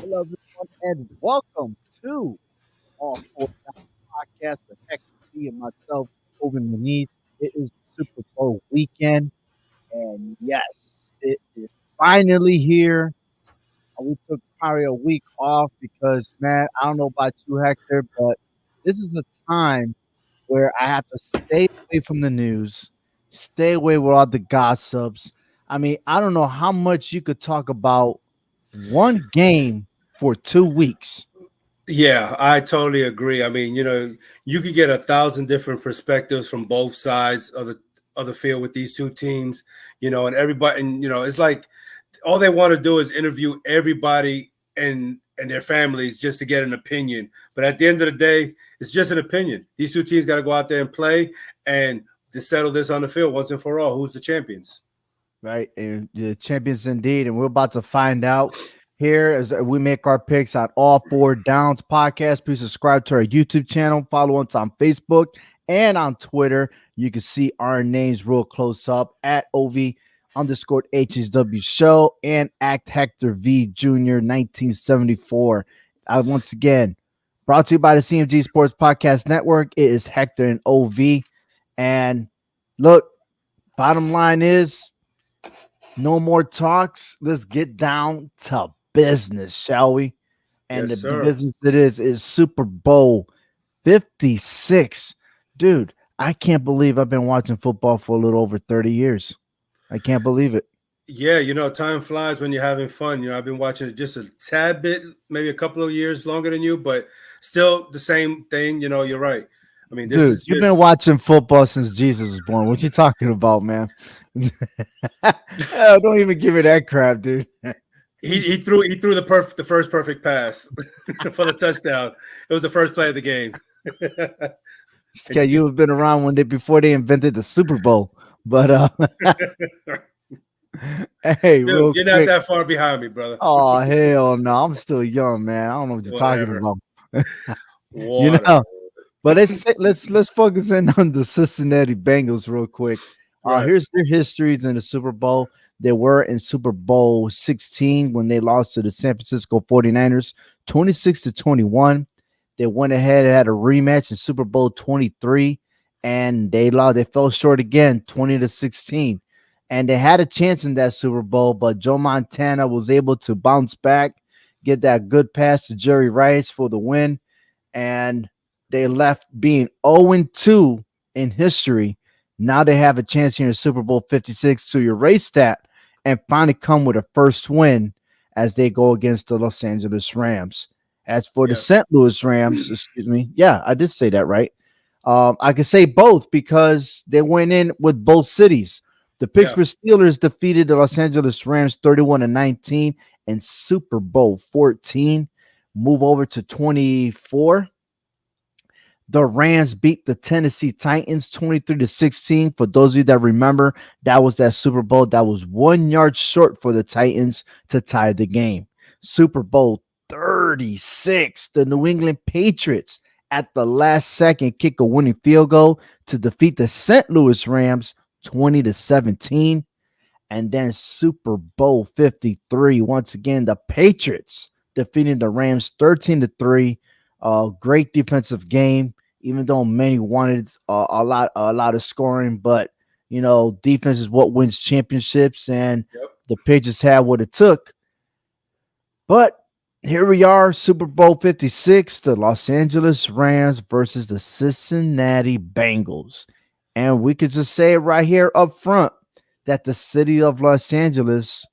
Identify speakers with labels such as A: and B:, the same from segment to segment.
A: Hello, everyone, and welcome to All Four Down Podcast with Hector B and myself, Owen Muniz. It is the Super Bowl weekend, and yes, it is finally here. We took probably a week off because, man, I don't know about you, Hector, but this is a time where I have to stay away from the news, stay away with all the gossips. I mean, I don't know how much you could talk about one game for 2 weeks.
B: Yeah, I totally agree. I mean, you could get 1,000 different perspectives from both sides of the field with these two teams, and everybody, and it's like all they want to do is interview everybody and their families just to get an opinion. But at the end of the day, it's just an opinion. These two teams got to go out there and play and to settle this on the field once and for all. Who's the champions?
A: Right, and the champions indeed, and we're about to find out here as we make our picks on All Four Downs podcast. Please subscribe to our YouTube channel, follow us on Facebook and on Twitter. You can see our names real close up at OV_HSW show and Act Hector V Jr. 1974. Once again, brought to you by the CMG Sports Podcast Network. It is Hector and OV, and look, bottom line is, no more talks. Let's get down to business, shall we? And
B: Yes,
A: the
B: sir.
A: business that is Super Bowl 56. Dude, I can't believe I've been watching football for a little over 30 years. I can't believe it.
B: Yeah, time flies when you're having fun. I've been watching it just a tad bit, maybe a couple of years longer than you, but still the same thing. You're right. I mean, this
A: Dude,
B: is
A: you've been
B: just
A: watching football since Jesus was born. What you talking about, man? Hell, don't even give me that crap, dude.
B: he threw the first perfect pass for the touchdown. It was the first play of the game.
A: Okay, you have been around when before they invented the Super Bowl. But hey,
B: Dude,
A: real
B: you're not
A: quick.
B: that far behind me, brother.
A: Oh hell no! I'm still young, man. I don't know what you're talking
B: Whatever.
A: about. you
B: Whatever.
A: know, but let's focus in on the Cincinnati Bengals real quick.
B: Right.
A: Here's their histories in the Super Bowl. They were in Super Bowl 16 when they lost to the San Francisco 49ers 26-21. They went ahead and had a rematch in Super Bowl 23, and they lost. They fell short again, 20-16. And they had a chance in that Super Bowl, but Joe Montana was able to bounce back, get that good pass to Jerry Rice for the win, and they left being 0-2 in history. Now they have a chance here in Super Bowl 56 to erase that and finally come with a first win as they go against the Los Angeles Rams. As for the
B: Yeah.
A: St. Louis Rams, excuse me, yeah, I did say that right. I could say both because they went in with both cities. The
B: Yeah.
A: Pittsburgh Steelers defeated the Los Angeles Rams 31-19 in Super Bowl 14. Move over to 24. The Rams beat the Tennessee Titans 23-16. For those of you that remember, that was that Super Bowl that was 1 yard short for the Titans to tie the game. Super Bowl 36, the New England Patriots at the last second kick a winning field goal to defeat the St. Louis Rams 20-17. And then Super Bowl 53, once again, the Patriots defeating the Rams 13-3. Great defensive game, even though many wanted a lot of scoring, but defense is what wins championships, and
B: Yep.
A: the Patriots had what it took. But here we are, Super Bowl 56, the Los Angeles Rams versus the Cincinnati Bengals. And we could just say it right here up front that the city of Los Angeles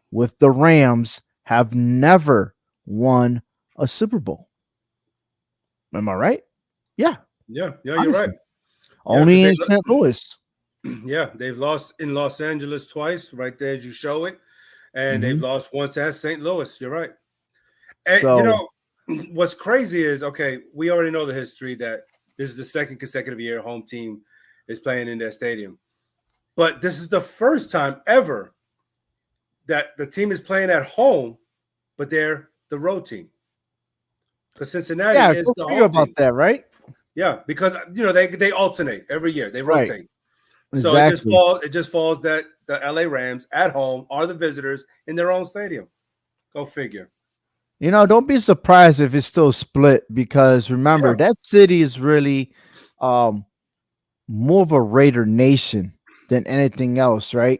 A: with the Rams have never won a Super Bowl. Am I right? Yeah,
B: Yeah. Yeah. You're right.
A: honestly.
B: Yeah, because
A: Only in St. Louis.
B: yeah, they've lost in Los Angeles twice, right there as you show it, and they've
A: Mhm.
B: lost once at St. Louis. You're right. And
A: So,
B: what's crazy is okay, we already know the history that this is the second consecutive year a home team is playing in their stadium. But this is the first time ever that the team is playing at home, but they're the road team. Because Cincinnati
A: yeah,
B: is
A: go
B: the
A: figure
B: home
A: about
B: team.
A: that, right?
B: Yeah, because they alternate every year. They
A: Right.
B: rotate. So
A: Exactly.
B: it just falls that the LA Rams at home are the visitors in their own stadium. Go figure.
A: Don't be surprised if it's still split because remember
B: Yeah,
A: that city is really um more of a Raider nation than anything else, right?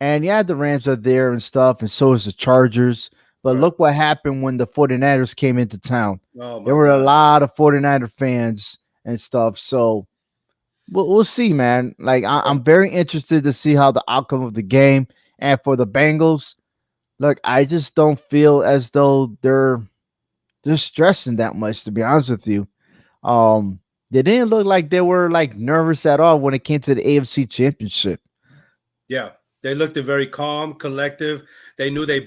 A: And yeah, the Rams are there and stuff, and so is the Chargers. But
B: right.
A: look what happened when the 49ers came into town.
B: Oh
A: There
B: my
A: were a
B: God.
A: lot of 49er fans and stuff. So we'll see, man. Like
B: Yeah,
A: I'm very interested to see how the outcome of the game. And for the Bengals, look, I just don't feel as though they're stressing that much, to be honest with you. Um, they didn't look like they were like nervous at all when it came to the AFC Championship.
B: yeah. They looked very calm, collective. They knew they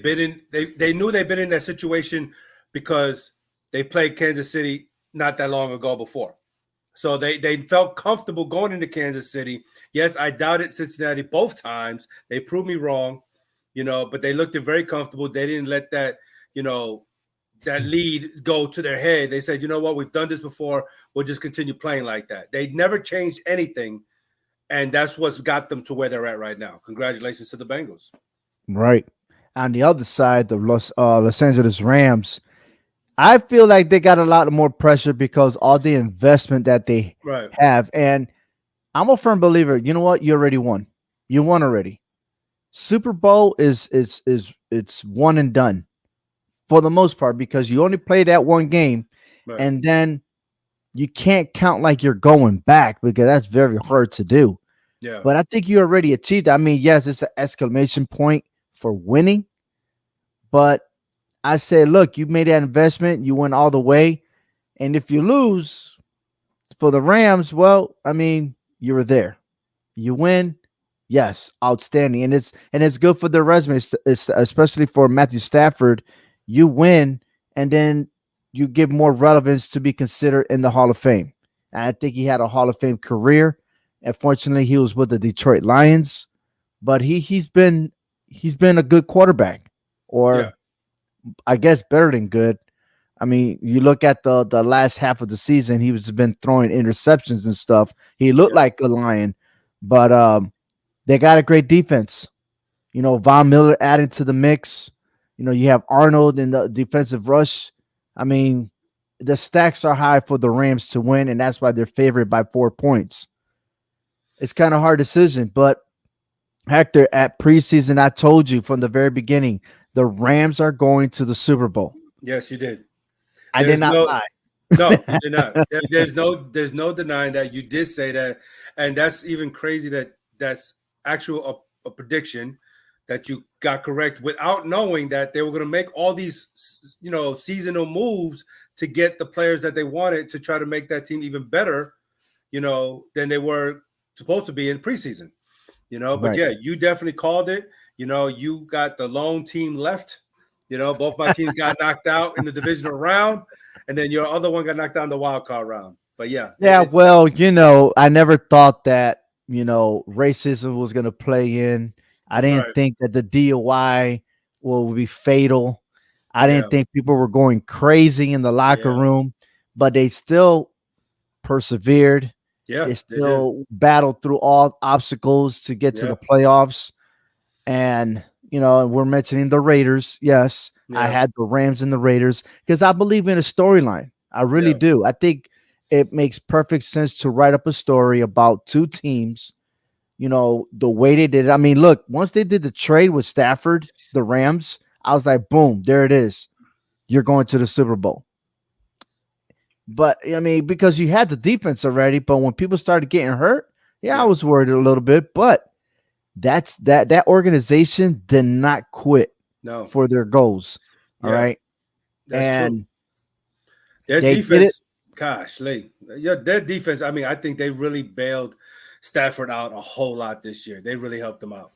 B: knew they'd been in that situation because they played Kansas City not that long ago before. So they felt comfortable going into Kansas City. Yes, I doubted Cincinnati both times. They proved me wrong, but they looked very comfortable. They didn't let that lead go to their head. They said, you know what, we've done this before. We'll just continue playing like that. They never changed anything, and that's what's got them to where they're at right now. Congratulations to the Bengals.
A: Right. On the other side, the Los Angeles Rams, I feel like they got a lot more pressure because all the investment that they
B: Right.
A: have. And I'm a firm believer. You know what? You already won. You won already. Super Bowl is it's one and done for the most part because you only play that one game,
B: Right.
A: and then you can't count like you're going back because that's very hard to do.
B: Yeah.
A: But I think you already achieved. I mean, yes, it's an exclamation point for winning, but I say, look, you made that investment, you went all the way, and if you lose for the Rams, well, I mean, you were there. You win, yes, outstanding, and it's good for their resume, it's especially for Matthew Stafford. You win, and then you give more relevance to be considered in the Hall of Fame. And I think he had a Hall of Fame career. Unfortunately, he was with the Detroit Lions, but he's been a good quarterback,
B: Yeah.
A: or I guess better than good. I mean, you look at the last half of the season, he was been throwing interceptions and stuff. He looked
B: Yeah.
A: like a lion, but they got a great defense. Von Miller added to the mix. You have Arnold in the defensive rush. I mean, the stacks are high for the Rams to win, and that's why they're favored by 4 points. It's kind of hard decision, but Hector, at preseason, I told you from the very beginning, the Rams are going to the Super Bowl.
B: Yes, you did.
A: I did
B: There's
A: not
B: no
A: lie.
B: No, you did not. There's no denying that you did say that, and that's even crazy that that's actual a prediction that you got correct without knowing that they were going to make all these seasonal moves to get the players that they wanted to try to make that team even better, than they were supposed to be in preseason. But
A: Right.
B: yeah, you definitely called it. You got the lone team left. Both my teams got knocked out in the divisional round, and then your other one got knocked out in the wild card round. But yeah,
A: Yeah, well, I never thought that, racism was going to play in. I didn't
B: right.
A: think that the DOI would be fatal. I didn't
B: Yeah,
A: think people were going crazy in the locker
B: yeah,
A: room, but they still persevered.
B: yeah.
A: They
B: They did.
A: still battled through all obstacles to get to
B: Yeah,
A: the playoffs. And, and we're mentioning the Raiders. Yes, I
B: yeah,
A: had the Rams and the Raiders because I believe in a storyline. I really
B: yeah,
A: do. I think it makes perfect sense to write up a story about two teams, the way they did it. I mean, look, once they did the trade with Stafford, the Rams, I was like, boom, there it is. You're going to the Super Bowl. But I mean, because you had the defense already, but when people started getting hurt, yeah, I
B: yeah.
A: was worried a little bit. But that organization did not quit
B: No,
A: for their goals. All
B: yeah,
A: right.
B: that's true.
A: And
B: Their
A: they did it.
B: defense, gosh, yeah, their defense. I mean, I think they really bailed Stafford out a whole lot this year. They really helped him out.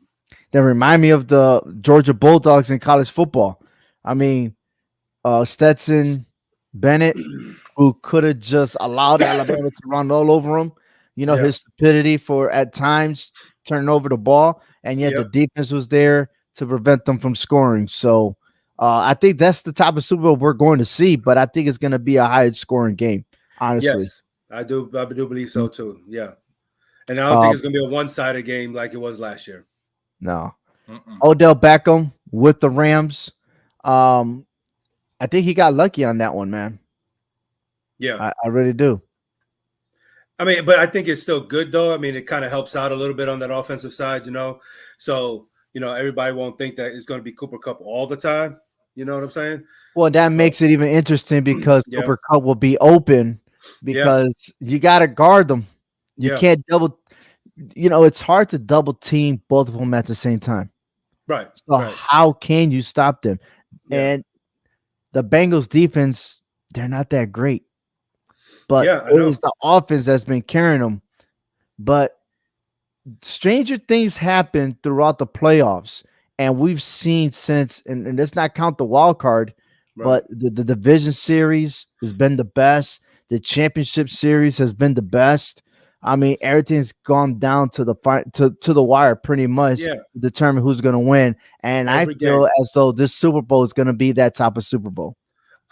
A: They remind me of the Georgia Bulldogs in college football. I mean, Stetson Bennett, who could have just allowed Alabama to run all over him.
B: Yeah.
A: His stupidity for at times turning over the ball, and yet the
B: Yep.
A: defense was there to prevent them from scoring. So I think that's the type of Super Bowl we're going to see, but I think it's going to be a high scoring game, honestly.
B: Yes, I do. I do believe
A: Mm.
B: so too. Yeah, and I don't think
A: Uh,
B: it's going to be a one-sided game like it was last year.
A: no.
B: Mm-mm.
A: Odell Beckham with the Rams. Um, I think he got lucky on that one, man.
B: Yeah.
A: I really do.
B: I mean, but I think it's still good though. I mean, it kind of helps out a little bit on that offensive side, you know. So, everybody won't think that it's going to be Cooper Cup all the time. You know what I'm saying?
A: Well, that
B: So,
A: makes it even interesting because
B: yeah,
A: Cooper Cup will be open
B: yeah,
A: because you got to guard them. You
B: yeah,
A: can't double. It's hard to double team both of them at the same time.
B: right,
A: So
B: right,
A: how can you stop them?
B: yeah,
A: And the Bengals defense, they're not that great, but
B: yeah. I
A: it is
B: know,
A: the offense that's been carrying them. But stranger things happen throughout the playoffs, and we've seen since, and let's not count the wild card,
B: right.
A: but the division series has been the best. The championship series has been the best. I mean, everything's gone down to the to the wire pretty much
B: Yeah,
A: to determine who's going to win. And I
B: every
A: feel
B: game.
A: as though this Super Bowl is going to be that type of Super Bowl.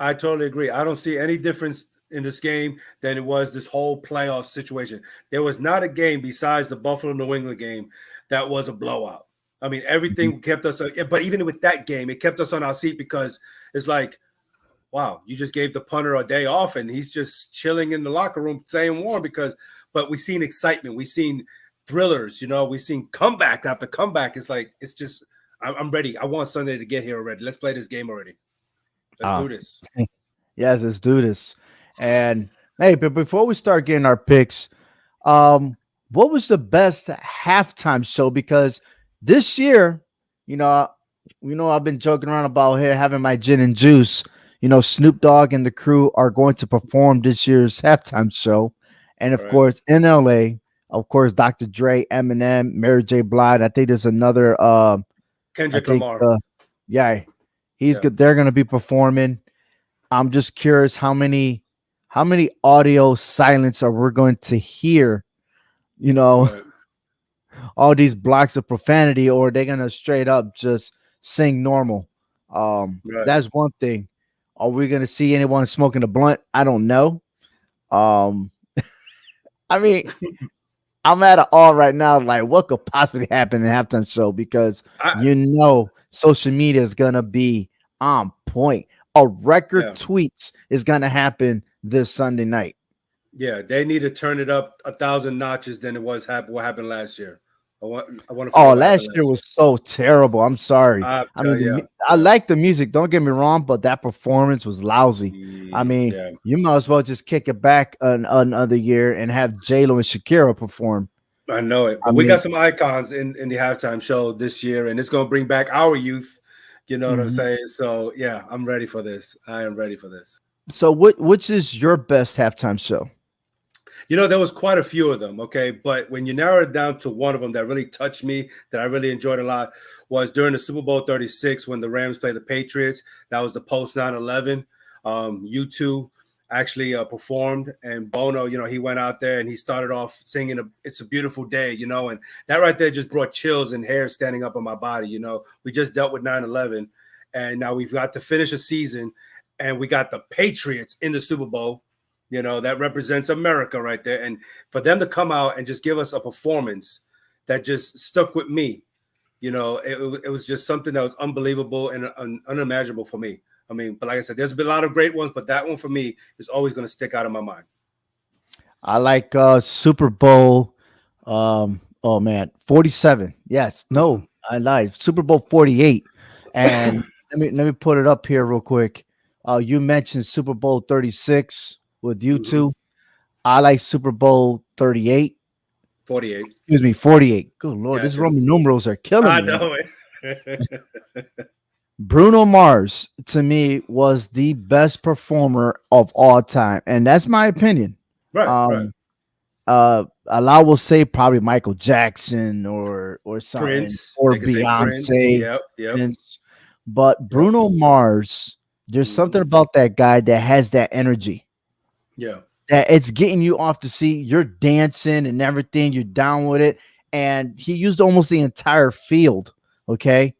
B: I totally agree. I don't see any difference in this game than it was this whole playoff situation. There was not a game besides the Buffalo New England game that was a blowout. I mean,
A: Mhm.
B: everything kept us, but even with that game, it kept us on our seat because it's like, wow, you just gave the punter a day off and he's just chilling in the locker room, staying warm but we've seen excitement. We've seen thrillers, we've seen comeback after comeback. It's like, it's just, I'm ready. I want Sunday to get here already. Let's play this game already. Let's
A: Uh,
B: do this.
A: yes, let's do this. And hey, but before we start getting our picks, what was the best halftime show? Because this year, you know, I've been joking around about here having my gin and juice. Snoop Dogg and the crew are going to perform this year's halftime show, and of
B: Right.
A: course in LA, of course Dr. Dre, Eminem, Mary J. Blige. I think there's another. I
B: Kendrick
A: think,
B: Lamar.
A: yeah, he's
B: Yeah.
A: good. They're going to be performing. I'm just curious how many audio silence are we going to hear, you know,
B: Right.
A: all these blocks of profanity, or they're gonna straight up just sing normal.
B: Right.
A: That's one thing. Are we gonna see anyone smoking a blunt? I don't know. Um, I mean, I'm at an all right now, like what could possibly happen in halftime show because
B: I
A: social media is gonna be on point. A record
B: yeah.
A: tweets is gonna happen this Sunday night.
B: Yeah. They need to turn it up 1,000 notches than it was what happened last year. I want to
A: Oh,
B: forget what happened
A: last year
B: last year.
A: was so terrible. I'm sorry.
B: I
A: I
B: tell
A: mean,
B: yeah.
A: I
B: Yeah.
A: like the music. Don't get me wrong, but that performance was lousy. I mean,
B: Yeah.
A: you might as well just kick it back another year and have J Lo and Shakira perform.
B: I know it.
A: I
B: But we got
A: mean,
B: some icons in the halftime show this year, and it's gonna bring back our youth. You know what I'm
A: mhm.
B: saying? So yeah, I'm ready for this. I am ready for this.
A: So which is your best halftime show?
B: There was quite a few of them, okay? But when you narrow it down to one of them that really touched me, that I really enjoyed a lot, was during the Super Bowl 36 when the Rams played the Patriots. That was the post 9/11. U2 actually performed, and Bono, he went out there and he started off singing "It's a Beautiful Day," and that right there just brought chills and hair standing up on my body. We just dealt with 9/11, and now we've got to finish a season, and we got the Patriots in the Super Bowl. That represents America right there. And for them to come out and just give us a performance that just stuck with me, it was just something that was unbelievable and unimaginable for me. I mean, but like I said, there's been a lot of great ones, but that one for me is always going to stick out in my mind.
A: I like Super Bowl. Oh man, 47. Yes,
B: Mm-hmm.
A: no, I lied. Super Bowl 48. And let me put it up here real quick. You mentioned Super Bowl 36 with you
B: Mm-hmm.
A: two. I like Super Bowl 38.
B: 48.
A: Excuse me, 48. Good Lord, these
B: Gotcha.
A: Roman numerals are killing
B: I
A: me.
B: know it.
A: Bruno Mars, to me, was the best performer of all time. And that's my opinion.
B: Right, right.
A: Um, Allah will say probably Michael Jackson or something,
B: Prince.
A: or
B: They can say Prince.
A: Beyonce,
B: Yep, yep,
A: Vince. But
B: yep.
A: Bruno Mars, there's something
B: Mm-hmm.
A: about that guy that has that energy.
B: Yeah,
A: That it's getting you off the seat. You're dancing and everything. You're down with it. And he used almost the entire field. Okay.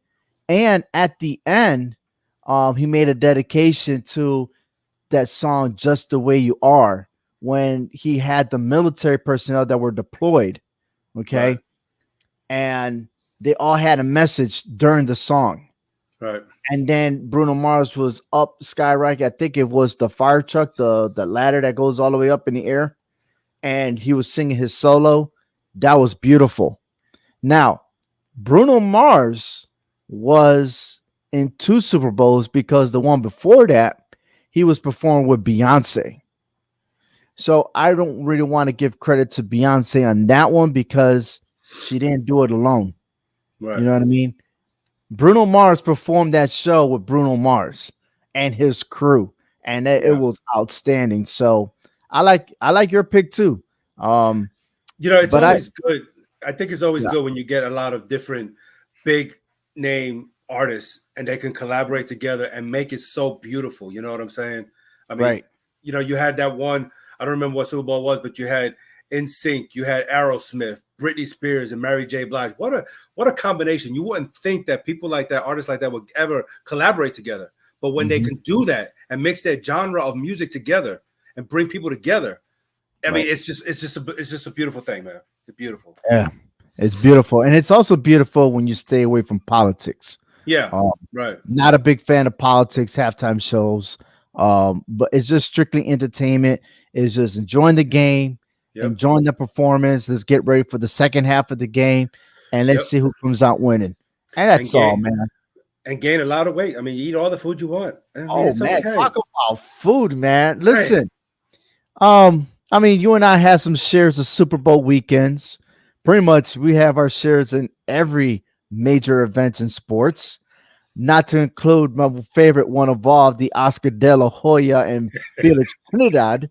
A: And at the end, he made a dedication to that song, Just the Way You Are, when he had the military personnel that were deployed.
B: right,
A: Okay. And they all had a message during the song.
B: right.
A: And then Bruno Mars was up skyrocket. I think it was the fire truck, the ladder that goes all the way up in the air, and he was singing his solo. That was beautiful. Now, Bruno Mars was in two Super Bowls because the one before that he was performing with Beyonce. So I don't really want to give credit to Beyonce on that one because she didn't do it alone. You
B: Right.
A: know what I mean? Bruno Mars performed that show with Bruno Mars and his crew, and it
B: Yeah.
A: was outstanding. So I like your pick too. Um,
B: It's
A: but I
B: always good. I think it's always
A: yeah,
B: good when you get a lot of different big name artists and they can collaborate together and make it so beautiful. You know what I'm saying? I mean,
A: right.
B: you had that one, I don't remember what Super Bowl was, but you had NSYNC, you had Aerosmith, Britney Spears, and Mary J. Blige. What a combination. You wouldn't think that people like that, artists like that would ever collaborate together. But when they
A: Mhm.
B: can do that and mix that genre of music together and bring people together, I mean,
A: Right.
B: it's just a beautiful thing, man. It's beautiful.
A: Yeah, it's beautiful, and it's also beautiful when you stay away from politics.
B: Yeah.
A: Um,
B: Right.
A: Not a big fan of politics, halftime shows, but it's just strictly entertainment. It's just enjoying the game,
B: Yep.
A: enjoying the performance. Let's get ready for the second half of the game, and let's
B: Yep.
A: see who comes out winning. And
B: And
A: that's all,
B: gain
A: man.
B: and gain a lot of weight. I mean, you eat all the food you want. I mean,
A: Oh
B: it's
A: man,
B: okay.
A: talk about food, man.
B: Right.
A: Listen, I mean, you and I had some shares of Super Bowl weekends. Pretty much, we have our shares in every major events in sports. Not to include my favorite one of all, the Oscar De La Hoya and Felix Trinidad,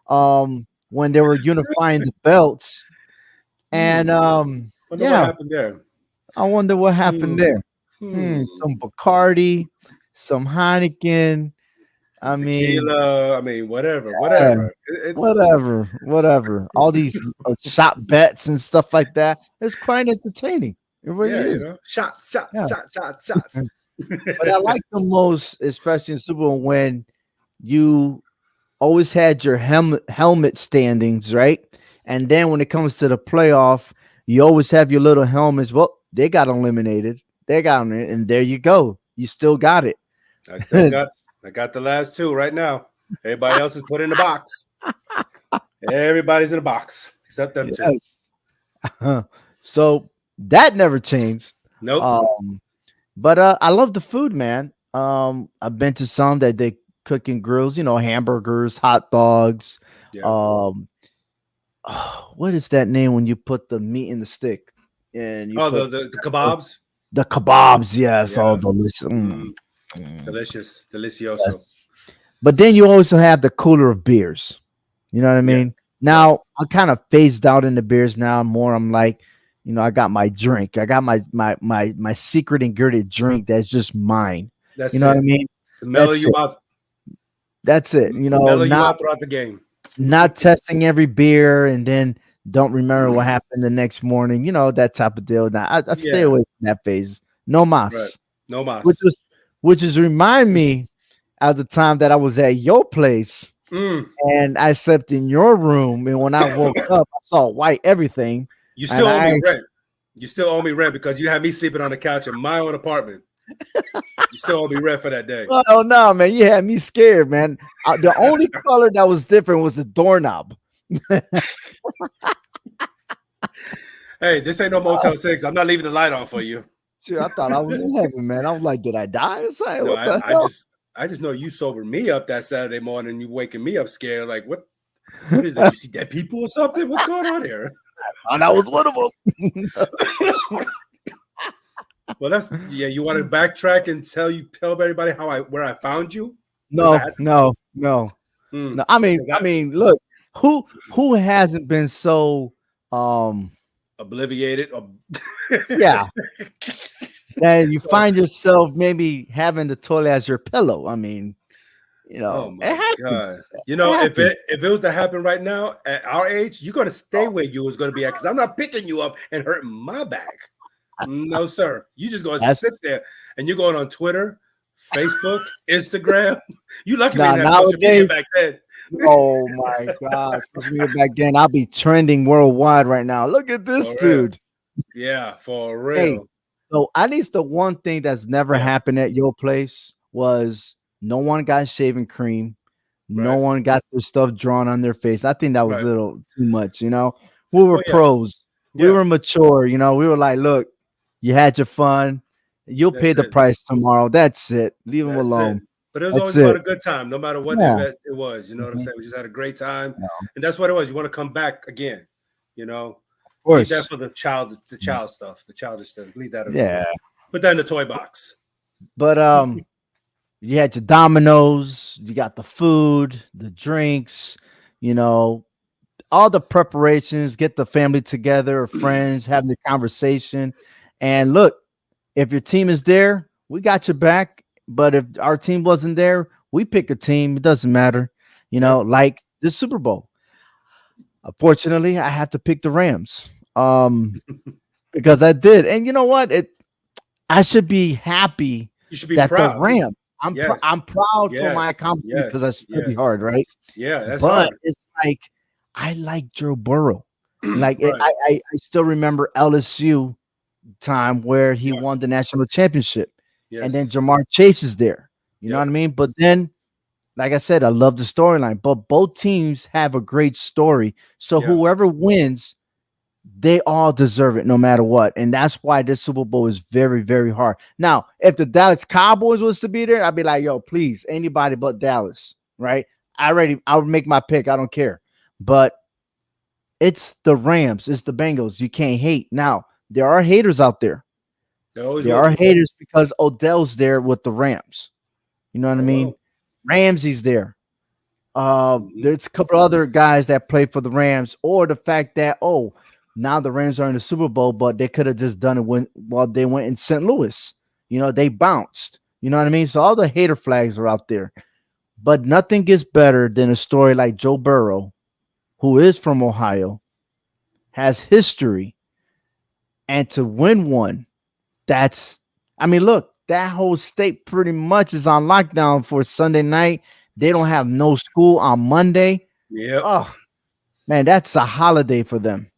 A: when they were unifying the belts. And
B: Hmm. Wonder what
A: yeah,
B: happened there.
A: I wonder what happened
B: Hmm.
A: there. Some
B: Hmm.
A: Bacardi, some Heineken. I mean,
B: Tequila. I mean, whatever,
A: yeah,
B: whatever. It's
A: whatever. All these shot bets and stuff like that. It's quite entertaining. It really
B: yeah,
A: is.
B: shots, shots,
A: Yeah.
B: shots, shots, shots.
A: But I like the most, especially in Super Bowl, when you always had your helmet standings, right? And then when it comes to the playoff, you always have your little helmets. Well, they got eliminated. They got them, and there you go. You still got it.
B: I still got I got the last two right now. Everybody else is put in the box. Everybody's in a box except them two.
A: Yes. So that never changed.
B: Nope.
A: Um, but I love the food, man. I've been to some that they cook in grills, hamburgers, hot dogs.
B: Yeah.
A: Um, what is that name when you put the meat in the stick and you
B: Oh,
A: put
B: the kebabs.
A: the kebabs? Yes, all
B: Yeah.
A: delicious.
B: Mm,
A: Mm,
B: delicious, delicioso.
A: yes. But then you also have the cooler of beers. You know what I
B: Yeah.
A: mean?
B: Yep.
A: Now I'm kind of phased out in the beers now. More, I'm like, I got my drink. I got my secret ingredient drink that's just mine. You
B: That's
A: know what I
B: it.
A: mean?
B: To mellow
A: That's
B: you
A: it.
B: out,
A: That's it.
B: mellow you
A: Not
B: out throughout the game.
A: testing every beer and then don't remember what happened the next morning. That type of deal. Now I stay
B: Yeah.
A: away from that phase. No
B: Right.
A: mas.
B: No
A: Which
B: mas.
A: was which is remind me at the time that I was at your place
B: Mm.
A: and I slept in your room, and when I woke up, I saw white everything,
B: You
A: and
B: still owe me
A: I
B: rent. You still owe me rent because you had me sleeping on the couch in my own apartment. You still owe me rent for that day.
A: oh no, man, you had me scared, man. The only color that was different was the doorknob.
B: Hey, this ain't no Motel 6. I'm not leaving the light on for you.
A: Shit, I thought I was in heaven, man. I was like, did I die? It's like,
B: No,
A: what the
B: I
A: hell?
B: just know you sobered me up that Saturday morning. You waking me up scared. Like, what is that? You see dead people or something? What's going on here?
A: And I was one of them.
B: Well, you want to backtrack and tell everybody where I found you?
A: No,
B: That,
A: no, no,
B: hmm,
A: no. I mean,
B: 'cause I
A: look, who hasn't been so
B: obliviated.
A: yeah, that you find yourself maybe having the toilet as your pillow. I mean,
B: Oh
A: it
B: my God.
A: happens.
B: You
A: It
B: know,
A: happens.
B: if it was to happen right now at our age, you're gonna stay where you was gonna be at because I'm not picking you up and hurting my back. No, sir. You just gonna
A: That's
B: sit there and you're going on Twitter, Facebook, Instagram. You lucky we
A: now
B: didn't have social media
A: nowadays.
B: back then.
A: Oh my God! Social media back then, I'll be trending worldwide right now. Look at this
B: For real.
A: dude.
B: Yeah, for
A: Hey,
B: real.
A: So at least the one thing that's never
B: Yeah,
A: happened at your place was no one got shaving cream. No
B: right,
A: one got their stuff drawn on their face. I think that was a
B: right.
A: little too much, you know. We were
B: Oh yeah,
A: pros. We
B: yeah.
A: were mature, you know. We were like, look, you had your fun. You'll pay
B: That's
A: the
B: it.
A: price tomorrow. That's it. Leave them
B: That's it.
A: alone.
B: But it was
A: That's
B: always about
A: it.
B: a good time, no matter what the
A: Yeah.
B: event it was. You know what I'm
A: Mhm.
B: saying? We just had a great time,
A: Yeah,
B: and that's what it was. You want to come back again. You know,
A: of
B: leave that
A: course.
B: for the
A: Mhm.
B: child stuff, the childish stuff. Leave that alone.
A: Yeah.
B: Put that in the toy box.
A: But you had your dominoes, you got the food, the drinks, you know, all the preparations, get the family together, or friends, having the conversation. And look, if your team is there, we got your back. But if our team wasn't there, we pick a team. It doesn't matter. You know,
B: Yep.
A: like the Super Bowl. Unfortunately, I have to pick the Rams. Because I did. And you know what? I should be happy
B: You should be
A: that the
B: proud.
A: Rams.
B: Yes.
A: I'm proud for my
B: Yes.
A: accomplishment because I
B: Yes.
A: study
B: Yes.
A: hard, right?
B: Yeah, that's
A: But
B: hard.
A: it's like I like Joe Burrow. Like
B: Right.
A: I still remember LSU time where he
B: Yeah.
A: won the national championship, and then
B: Yes.
A: Jamar Chase is there. You know
B: Yep.
A: what I mean? But then, like I said, I love the storyline. But both teams have a great story. So
B: Yeah.
A: whoever wins, they all deserve it no matter what. And that's why this Super Bowl is very, very hard. Now, if the Dallas Cowboys was to be there, I'd be like, yo, please, anybody but Dallas, right? I would make my pick. I don't care. But it's the Rams, it's the Bengals. You can't hate. Now, there are haters out there.
B: There always
A: There
B: will
A: are
B: be.
A: haters because Odell's there with the Rams. You know what I
B: Oh
A: mean?
B: well.
A: Ramsey's there.
B: Mhm.
A: There's a couple other guys that play for the Rams, or the fact that now the Rams are in the Super Bowl, but they could have just done it while they went in St. Louis. You know, they bounced. You know what I mean? So all the hater flags are out there, but nothing gets better than a story like Joe Burrow, who is from Ohio, has history, and to win one. That's, I mean, look, that whole state pretty much is on lockdown for Sunday night. They don't have no school on Monday.
B: Yep.
A: Oh, man, that's a holiday for them.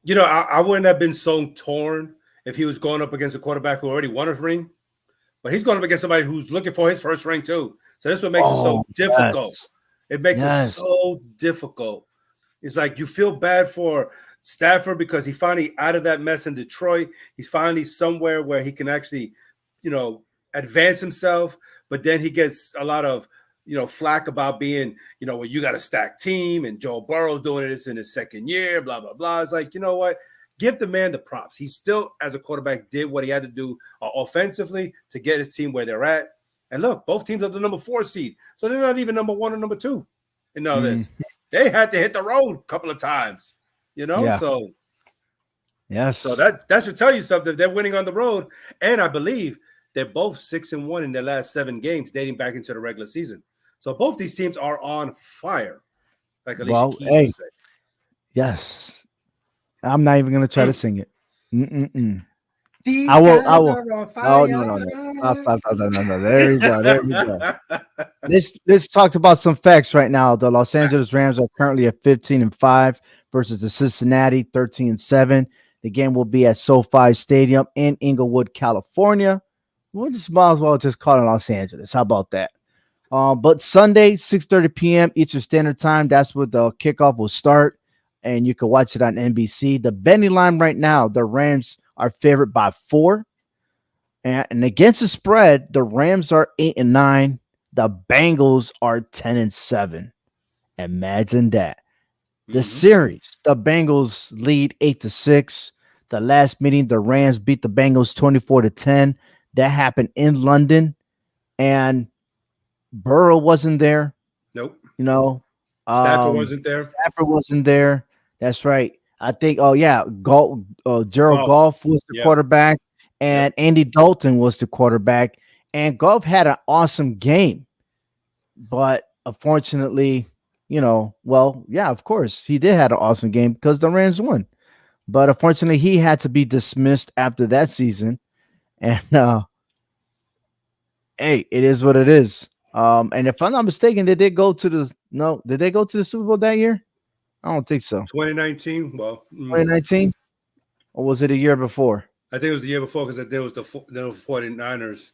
B: You know, I wouldn't have been so torn if he was going up against a quarterback who already won a ring, but he's going up against somebody who's looking for his first ring too. So this is what makes it so
A: Oh,
B: difficult.
A: yes.
B: It makes it
A: Yes.
B: so difficult. It's like you feel bad for Stafford because he finally out of that mess in Detroit. He's finally somewhere where he can actually, you know, advance himself. But then he gets a lot of, flack about being, well, you got a stacked team and Joe Burrow's doing this in his second year, blah, blah, blah. It's like, you know what? Give the man the props. He still, as a quarterback, did what he had to do offensively to get his team where they're at. And look, both teams are the number 4 seed. So they're not even number 1 or number 2 in all
A: Mm,
B: this. They had to hit the road a couple of times,
A: yeah.
B: So
A: Yes.
B: that should tell you something. They're winning on the road, and I believe they're both 6-1 in their last 7 games, dating back into the regular season. So both these teams are on fire, like Alicia
A: Well,
B: Keys would
A: hey,
B: say.
A: yes. I'm not even gonna try to
B: Mm.
A: sing it. Mm-mm-mm. I
B: These
A: will. I
B: guys
A: will.
B: are on
A: Oh no,
B: fire.
A: no, no. Stop, stop, stop, no, no, no. There you go. There you go. Let's talk about some facts right now. The Los Angeles Rams are currently at 15-5 versus the Cincinnati 13-7. The game will be at SoFi Stadium in Inglewood, California. We just might as well just call it Los Angeles. How about that? But Sunday, 6:30 p.m. Eastern Standard Time. That's where the kickoff will start, and you can watch it on NBC. The betting line right now, the Rams are favored by 4. And against the spread, the Rams are 8-9. The Bengals are 10-7. Imagine that. The
B: Mhm.
A: series, the Bengals lead 8-6. The last meeting, the Rams beat the Bengals 24-10. That happened in London, and Burrow wasn't there.
B: Nope.
A: You know,
B: Stafford wasn't there.
A: Stafford wasn't there. That's right. I think. Oh yeah, Gerald
B: Golf.
A: Goff was the
B: Yep.
A: quarterback,
B: Yep.
A: and Andy Dalton was the quarterback. And Goff had an awesome game, but unfortunately, well, yeah, of course he did have an awesome game because the Rams won. But unfortunately, he had to be dismissed after that season. And hey, it is what it is. And if I'm not mistaken, did they go to the no? Did they go to the Super Bowl that year? I don't think so.
B: 2019. Well,
A: 2019, or was it a year before?
B: I think it was the year before because there was the 49ers.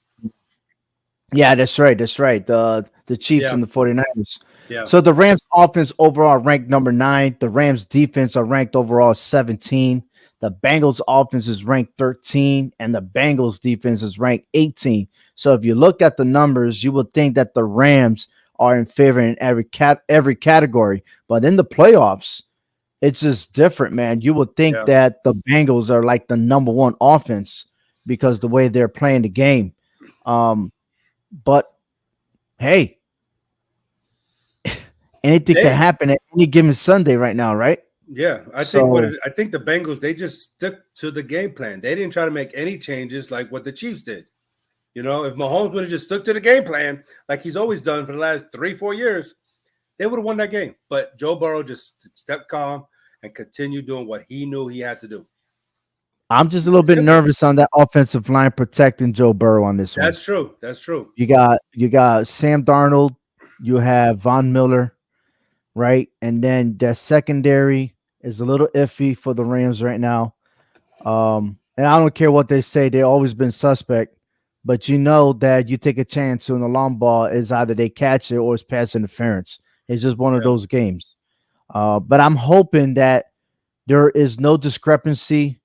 A: Yeah, that's right. That's right. The Chiefs
B: Yeah,
A: and the 49ers.
B: yeah,
A: So the Rams offense overall ranked number 9. The Rams defense are ranked overall 17. The Bengals offense is ranked 13 and the Bengals defense is ranked 18. So if you look at the numbers, you would think that the Rams are in favor in every category, but in the playoffs, it's just different, man. You would think
B: yeah.
A: that the Bengals are like the number 1 offense because the way they're playing the game. But hey, anything can
B: They
A: happen at any given Sunday right now, right?
B: Yeah,
A: So
B: I think the Bengals they just stuck to the game plan. They didn't try to make any changes like what the Chiefs did. You know, if Mahomes would have just stuck to the game plan like he's always done for the last 3-4 years, they would have won that game. But Joe Burrow just stepped calm and continued doing what he knew he had to do.
A: I'm just a little bit
B: Simple.
A: nervous on that offensive line protecting Joe Burrow on this one.
B: That's true. That's true.
A: You got Sam Darnold, you have Von Miller, right? And then that secondary is a little iffy for the Rams right now. And I don't care what they say, they've always been suspect. But you know that you take a chance on the long ball is either they catch it or it's pass interference. It's just one of
B: Yeah.
A: those games. But I'm hoping that there is no discrepancy,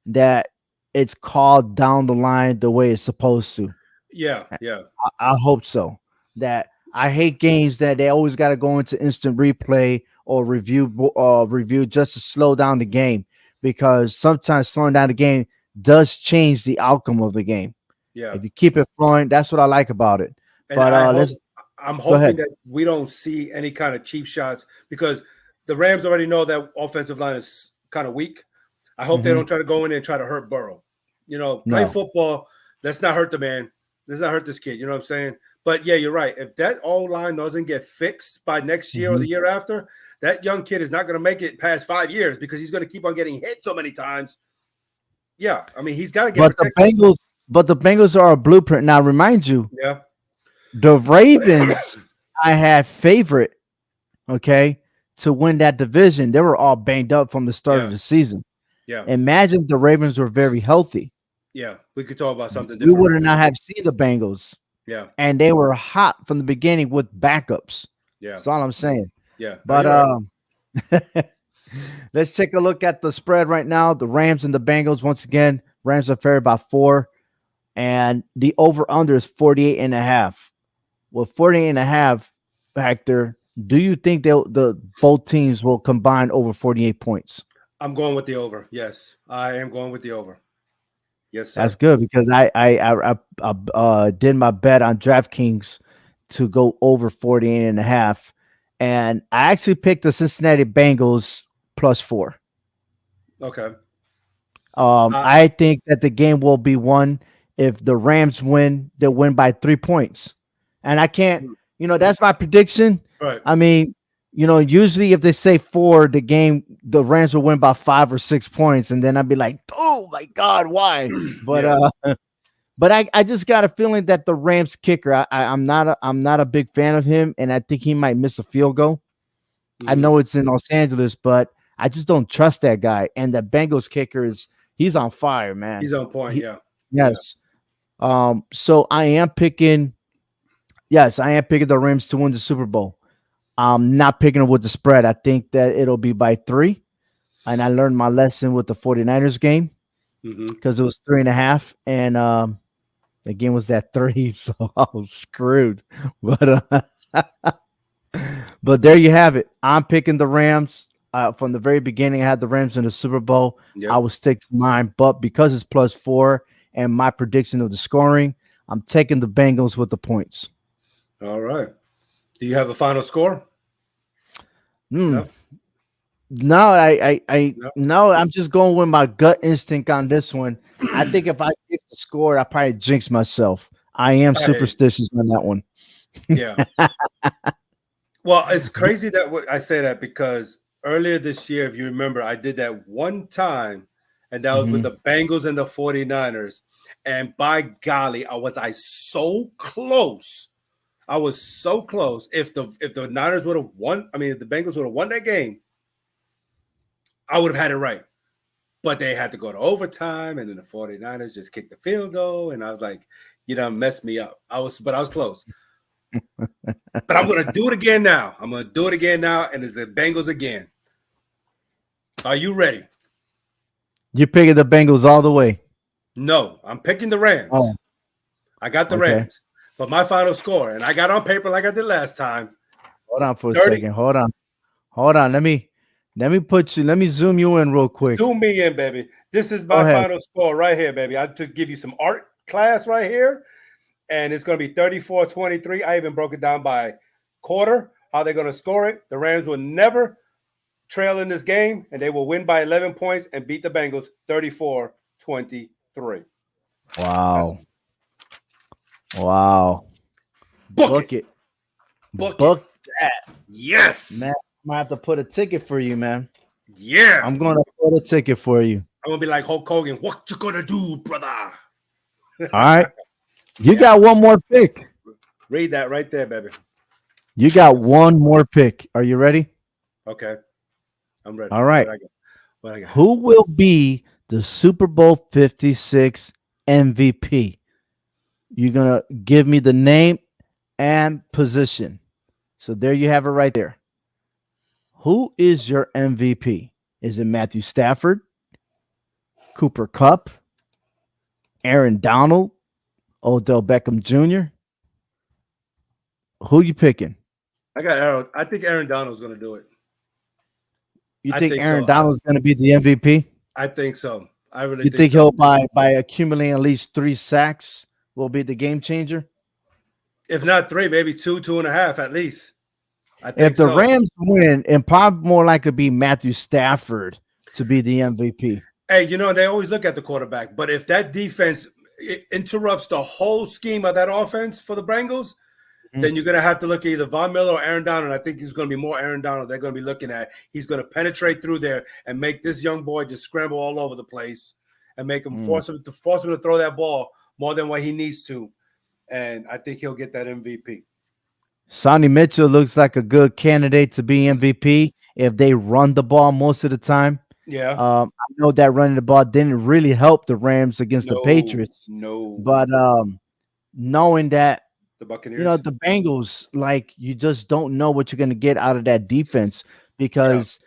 A: that it's called down the line the way it's supposed to.
B: Yeah. Yeah.
A: I hope so. That I hate games that they always got to go into instant replay or review just to slow down the game, because sometimes slowing down the game does change the outcome of the game.
B: Yeah.
A: If you keep it flowing, that's what I like about it.
B: And
A: But let's
B: I'm
A: go
B: hoping
A: ahead.
B: that we don't see any kind of cheap shots because the Rams already know that offensive line is kind of weak. I hope they
A: Hmm.
B: don't try to go in there and try to hurt Burrow. You know, play
A: No.
B: football. Let's not hurt the man. Let's not hurt this kid. You know what I'm saying? But yeah, you're right. If that O line doesn't get fixed by next year or
A: Hmm.
B: the year after, that young kid is not going to make it past 5 years because he's going to keep on getting hit so many times. Yeah, I mean he's got to get
A: But the
B: protected.
A: Bengals, but the Bengals are a blueprint. Now, remind you,
B: Yeah,
A: the Ravens, I had favorite, okay, to win that division. They were all banged up from the start of
B: yeah,
A: the season.
B: yeah,
A: Imagine if the Ravens were very healthy.
B: yeah. We could talk about something
A: We
B: different
A: would
B: right
A: have
B: now.
A: not have seen the Bengals,
B: Yeah,
A: and they were hot from the beginning with backups.
B: yeah,
A: That's all I'm saying.
B: yeah. No,
A: But
B: you're right.
A: let's take a look at the spread right now. The Rams and the Bengals. Once again, Rams are favored by 4, and the over under is 48 and a half. With 48 and a half, Hector, do you think the both teams will combine over 48 points?
B: I'm going with the over. Yes, I am going with the over. Yes,
A: That's
B: sir.
A: good because I did my bet on DraftKings to go over 48 and a half, and I actually picked the Cincinnati Bengals plus 4.
B: Okay. Uh,
A: I think that the game will be won. If the Rams win, they'll win by 3 points. And I can't, that's my prediction.
B: right.
A: I mean, usually if they say 4, the Rams will win by 5 or 6 points, and then I'd be like, oh my God, why? But
B: Yeah.
A: but I just got a feeling that the Rams kicker, I'm not a big fan of him, and I think he might miss a field goal. I
B: Hmm.
A: know it's in Los Angeles, but I just don't trust that guy. And the Bengals kicker he's on fire, man.
B: He's on point.
A: He,
B: Yeah. Yeah.
A: yes. So I am picking the Rams to win the Super Bowl. I'm not picking it with the spread. I think that it'll be by 3. And I learned my lesson with the 49ers game
B: Hmm.
A: because it was 3.5. And the game was at 3. So I was screwed. But but there you have it. I'm picking the Rams. From the very beginning, I had the Rams in the Super Bowl. I
B: Yep.
A: will stick to mine, but because it's plus 4 and my prediction of the scoring, I'm taking the Bengals with the points.
B: All right. Do you have a final score?
A: Hmm.
B: No.
A: No,
B: No.
A: no, I'm just going with my gut instinct on this one. I think if I get the score, I probably jinx myself. I am
B: I hear you.
A: superstitious on that one.
B: Yeah. Well, it's crazy that I say that because earlier this year, if you remember, I did that one time, and that was with
A: Mhm.
B: the Bengals and the 49ers. And by golly, I so close. I was so close. If the Niners would have won, I mean, if the Bengals would have won that game, I would have had it right. But they had to go to overtime, and then the 49ers just kicked the field goal. And I was like, you done messed me up. But I was close. But I'm gonna do it again now. I'm gonna do it again now, and it's the Bengals again. Are you ready?
A: You're picking the Bengals all the way.
B: No, I'm picking the Rams.
A: Oh,
B: I got the
A: okay.
B: Rams. But my final score, and I got on paper like I did last time.
A: Hold on for a
B: 30.
A: second. Hold on. Let me zoom you in real quick.
B: Zoom me in, baby. This is
A: Go
B: my
A: ahead.
B: final score right here, baby. I took give you some art class right here, and it's going to be 34-23. I even broke it down by quarter, how they're going to score it. The Rams will never trail in this game, and they will win by 11 points and beat the Bengals 34-23.
A: Wow. Wow.
B: Book it.
A: Book that.
B: Yes.
A: Man, I'm gonna have to put a ticket for you, man.
B: Yeah.
A: I'm gonna put a ticket for you.
B: I'm going to be like Hulk Hogan. What you going to do, brother?
A: All right. You
B: Yeah.
A: got one more pick.
B: Read that right there, baby.
A: You got one more pick. Are you ready?
B: Okay. I'm ready.
A: All right.
B: What I got?
A: Who will be the Super Bowl 56 MVP? You're going to give me the name and position. So there you have it right there. Who is your MVP? Is it Matthew Stafford, Cooper Kupp, Aaron Donald, Odell Beckham Jr.? Who you picking?
B: I got Aaron. I think Aaron Donald's going to do it.
A: You
B: I
A: think
B: think
A: Aaron
B: so.
A: Donald's going to be the MVP?
B: I think so. I really
A: You
B: think
A: think
B: so.
A: he'll by accumulating at least 3 sacks will be the game changer?
B: If not 3, maybe 2, 2.5 at least. I think
A: If the
B: so.
A: Rams win, and probably more likely be Matthew Stafford to be the MVP.
B: Hey, they always look at the quarterback, but if that defense interrupts the whole scheme of that offense for the Bengals, then you're going to have to look at either Von Miller or Aaron Donald. I think it's going to be more Aaron Donald they're going to be looking at. He's going to penetrate through there and make this young boy just scramble all over the place and make him force him to throw that ball more than what he needs to. And I think he'll get that MVP.
A: Sonny Mitchell looks like a good candidate to be MVP if they run the ball most of the time.
B: Yeah.
A: I know that running the ball didn't really help the Rams against the Patriots.
B: No.
A: But knowing that,
B: The Buccaneers.
A: the Bengals, like, you just don't know what you're going to get out of that defense because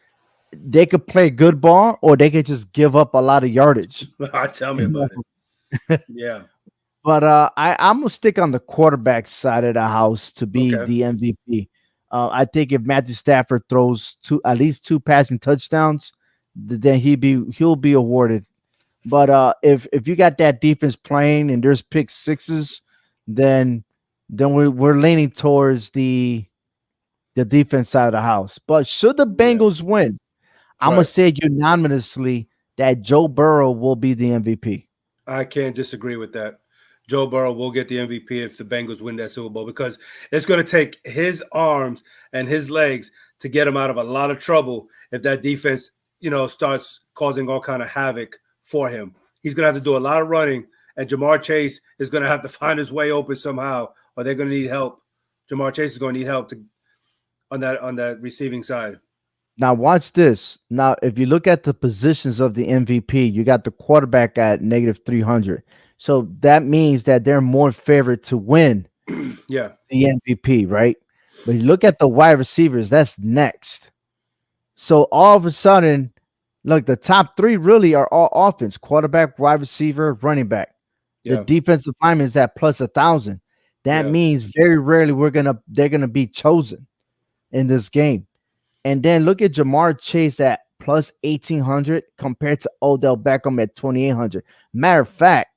A: they could play good ball or they could just give up a lot of yardage.
B: Tell me about it. Yeah.
A: But I'm going to stick on the quarterback side of the house to be the MVP. I think if Matthew Stafford throws at least 2 passing touchdowns, then he'll be awarded. But if you got that defense playing and there's pick sixes, then we're leaning towards the defense side of the house. But should the Bengals win, I'm gonna say unanimously that Joe Burrow will be the MVP.
B: I can't disagree with that. Joe Burrow will get the MVP if the Bengals win that Super Bowl because it's going to take his arms and his legs to get him out of a lot of trouble if that defense, starts causing all kind of havoc for him. He's going to have to do a lot of running, and Jamar Chase is going to have to find his way open somehow, or they're going to need help. Jamar Chase is going to need help on that receiving side.
A: Now watch this. Now, if you look at the positions of the MVP, you got the quarterback at -300. So that means that they're more favored to win the MVP, right? But you look at the wide receivers, that's next. So all of a sudden, look, the top 3 really are all offense: quarterback, wide receiver, running back. The defensive lineman is at plus 1,000. That means very rarely they're gonna be chosen in this game. And then look at Jamar Chase at plus 1,800 compared to Odell Beckham at 2,800. Matter of fact,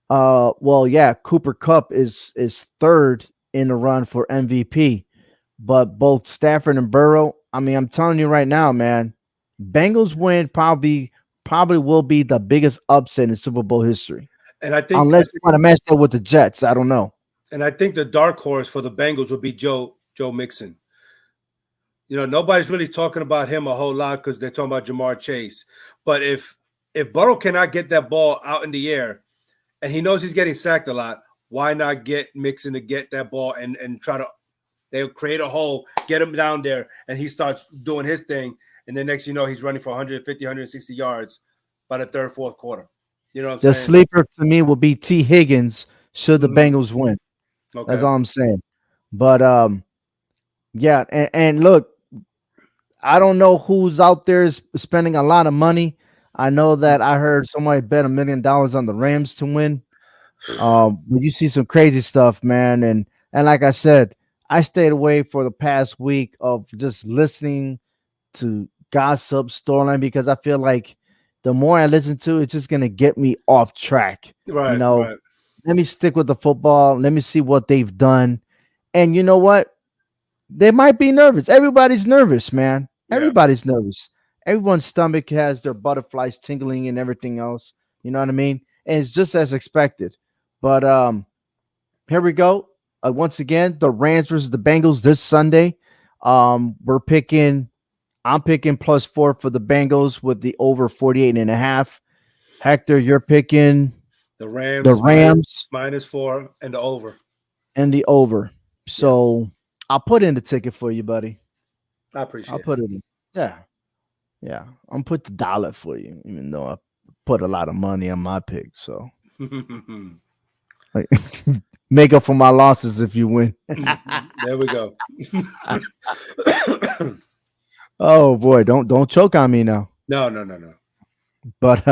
A: Cooper Kupp is 3rd in the run for MVP, but both Stafford and Burrow. I mean, I'm telling you right now, man, Bengals win probably will be the biggest upset in Super Bowl history.
B: And I think
A: unless you want to match that with the Jets, I don't know.
B: And I think the dark horse for the Bengals would be Joe Mixon. Nobody's really talking about him a whole lot because they're talking about Jamar Chase. But if Burrow cannot get that ball out in the air, and he knows he's getting sacked a lot, why not get Mixon to get that ball and try to they'll create a hole, get him down there, and he starts doing his thing. And then next he's running for 150, 160 yards by the third, fourth quarter. You know what I'm
A: The
B: saying?
A: sleeper to me will be T. Higgins should the
B: Mm,
A: Bengals win. That's
B: okay.
A: all I'm saying. But yeah, and look, I don't know who's out there spending a lot of money. I know that I heard somebody bet $1 million on the Rams to win. But you see some crazy stuff, man, and like I said, I stayed away for the past week of just listening to gossip storyline because I feel like the more I listen to it, it's just gonna get me off track. You
B: Right,
A: know,
B: right.
A: let me stick with the football. Let me see what they've done. And you know what? They might be nervous. Everybody's nervous, man.
B: Yeah.
A: Everybody's nervous. Everyone's stomach has their butterflies tingling and everything else. You know what I mean? And it's just as expected. But here we go. Once again, the Rams versus the Bengals this Sunday. We're picking I'm picking +4 for the Bengals with the over 48.5. Hector, you're picking
B: The
A: the
B: Rams
A: Rams
B: -4 and the over.
A: and the over.
B: Yeah.
A: So I'll put in the ticket for you, buddy.
B: I
A: I'll
B: appreciate
A: put it in. Yeah. Yeah. I'm put the dollar for you, even though I put a lot of money on my pick. So
B: it.
A: like, make up for my losses if you win.
B: There we go.
A: Oh boy, don't choke on me now.
B: No, no, no, no.
A: But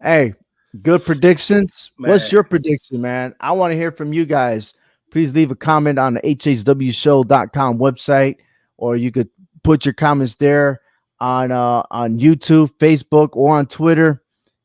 A: hey, good predictions. What's
B: Man.
A: your prediction, man? I want to hear from you guys. Please leave a comment on the hhwshow.com website, or you could put your comments there on YouTube, Facebook, or on Twitter.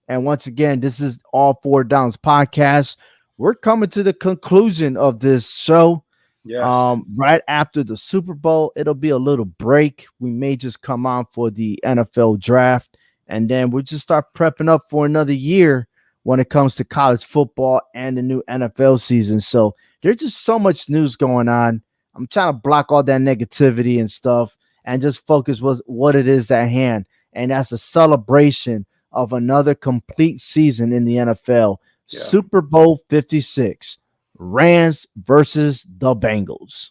A: And once again, this is All Four Downs podcast. We're coming to the conclusion of this show.
B: Yes.
A: Right after the Super Bowl, it'll be a little break. We may just come on for the NFL draft, and then we'll just start prepping up for another year when it comes to college football and the new NFL season. So there's just so much news going on. I'm trying to block all that negativity and stuff and just focus with what it is at hand. And that's a celebration of another complete season in the NFL.
B: Yeah.
A: Super Bowl 56. Rams versus the Bengals.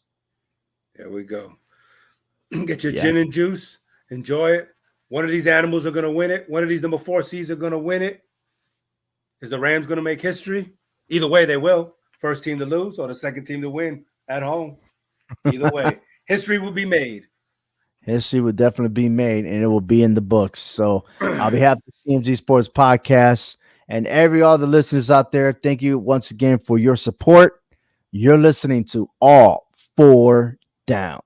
B: There we go. Get your
A: Yeah.
B: gin and juice. Enjoy it. One of these animals are going to win it. One of these number 4 seeds are going to win it. Is the Rams going to make history? Either way, they will. First team to lose or the second team to win at home. Either way, history will be made.
A: History will definitely be made, and it will be in the books. So I'll be happy to CMG Sports Podcast. And every other listeners out there, thank you once again for your support. You're listening to All Four Down.